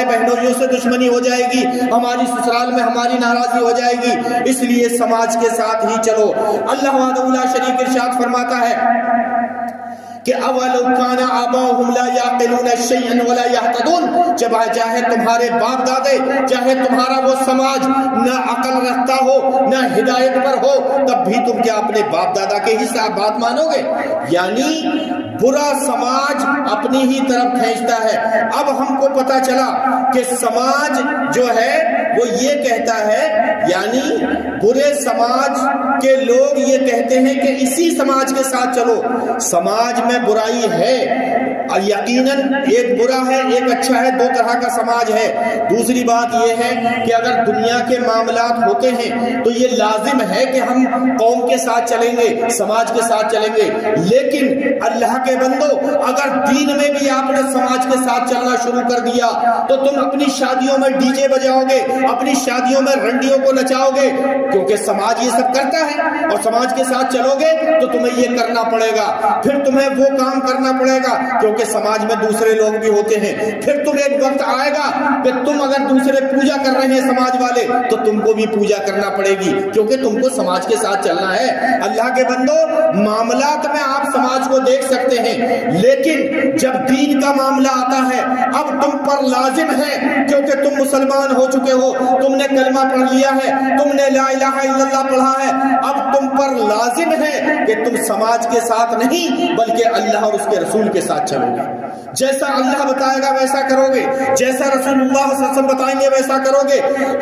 بہنوئیوں سے دشمنی ہو جائے گی، ہماری سسرال میں ہماری ناراضی ہو جائے گی، اس لیے سماج کے ساتھ ہی چلو۔ اللہ وحدہ لا شریک ارشاد فرماتا ہے کہ اولو کان آباؤہم لا یعقلون شیئا ولا یہتدون، جب چاہے تمہارے باپ دادے، چاہے تمہارا وہ سماج نہ عقل رکھتا ہو نہ ہدایت پر ہو، تب بھی تم کیا اپنے باپ دادا کے ہی ساتھ بات مانو گے؟ یعنی برا سماج اپنی ہی طرف کھینچتا ہے۔ اب ہم کو پتا چلا کہ سماج جو ہے وہ یہ کہتا ہے، یعنی برے سماج کے لوگ یہ کہتے ہیں کہ اسی سماج کے ساتھ چلو۔ سماج میں برائی ہے اور یقیناً ایک برا ہے ایک اچھا ہے، دو طرح کا سماج ہے۔ دوسری بات یہ ہے کہ اگر دنیا کے معاملات ہوتے ہیں تو یہ لازم ہے کہ ہم قوم کے ساتھ چلیں گے، سماج کے ساتھ چلیں گے، لیکن اللہ کے بندو اگر دین میں بھی آپ نے سماج کے ساتھ چلنا شروع کر دیا تو تم اپنی شادیوں میں ڈی جے بجاؤ گے، اپنی شادیوں میں رنڈیوں کو نچاؤ گے، کیونکہ سماج یہ سب کرتا ہے، اور سماج کے ساتھ چلو گے تو تمہیں یہ کرنا پڑے گا، پھر تمہیں وہ کام کرنا پڑے گا کیونکہ سماج میں دوسرے لوگ بھی ہوتے ہیں۔ پھر تم ایک وقت آئے گا کہ تم اگر دوسرے پوجا کر رہے ہیں سماج والے تو تم کو بھی پوجا کرنا پڑے گی، کیونکہ تم کو سماج کے ساتھ چلنا ہے۔ اللہ کے بندو معاملات میں آپ سماج کو دیکھ سکتے ہیں، لیکن جب دین کا معاملہ آتا ہے اب تم پر لازم ہے، کیونکہ تم مسلمان ہو چکے ہو، تم نے کلمہ پڑھ لیا ہے، تم نے لا الہ الا اللہ پڑھا ہے، اب تم پر لازم ہے کہ تم سماج کے ساتھ نہیں بلکہ اللہ اور اس کے رسول کے ساتھ چلو گے۔ جیسا اللہ بتائے گا ویسا کرو گے، جیسا رسول اللہ صلی اللہ علیہ وسلم بتائیں گے ویسا کرو گے۔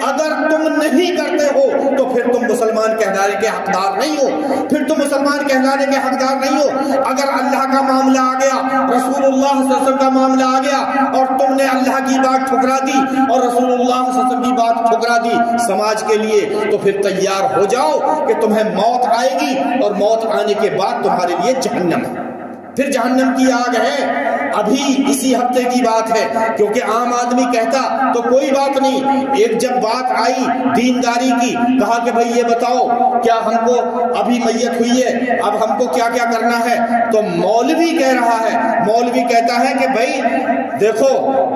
اگر تم نہیں کرتے ہو تو پھر تم مسلمان کہلانے کے حقدار نہیں ہو، پھر تم مسلمان کہلانے کے حقدار نہیں ہو۔ اگر اللہ کا معاملہ آ گیا، رسول اللہ صلی اللہ علیہ وسلم کا معاملہ آ گیا اور تم نے اللہ کی بات ٹھکرا دی اور رسول اللہ صلی اللہ علیہ وسلم کی بات ٹھکرا دی سماج کے لیے، تو پھر تیار ہو جاؤ کہ تمہیں موت آئے گی اور موت آنے کے بعد تمہارے لیے جہنم ہے، پھر جہنم کی آگ ہے۔ ابھی اسی ہفتے کی بات ہے، کیونکہ عام آدمی کہتا تو کوئی بات نہیں، ایک جب بات آئی دینداری کی، کہا کہ بھئی یہ بتاؤ کیا ہم کو ابھی میت ہوئی ہے اب ہم کو کیا کیا کرنا ہے، تو مولوی کہہ رہا ہے، مولوی کہتا ہے کہ بھئی دیکھو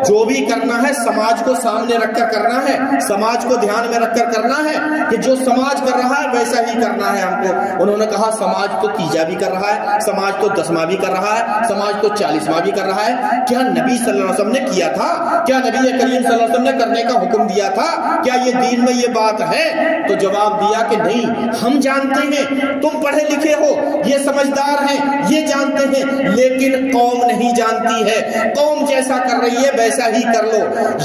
جو بھی کرنا ہے سماج کو سامنے رکھ کر کرنا ہے، سماج کو دھیان میں رکھ کر کرنا ہے کہ جو سماج کر رہا ہے ویسا ہی کرنا ہے ہم کو۔ انہوں نے کہا سماج تو تیجا بھی کر رہا ہے، سماج تو 10واں بھی کر رہا ہے، سماج تو 40واں بھی کر رہا ہے، کیا نبی صلی اللہ علیہ وسلم نے کیا تھا؟ کیا نبی کریم صلی اللہ علیہ وسلم نے کرنے کا حکم دیا تھا؟ کیا یہ دین میں یہ بات ہے؟ تو جواب دیا کہ نہیں، ہم جانتے ہیں تم پڑھے لکھے ہو، یہ سمجھدار ہیں، یہ جانتے ہیں، لیکن قوم نہیں جانتی ہے، قوم جیسا کر رہی ہے ویسا ہی کر لو۔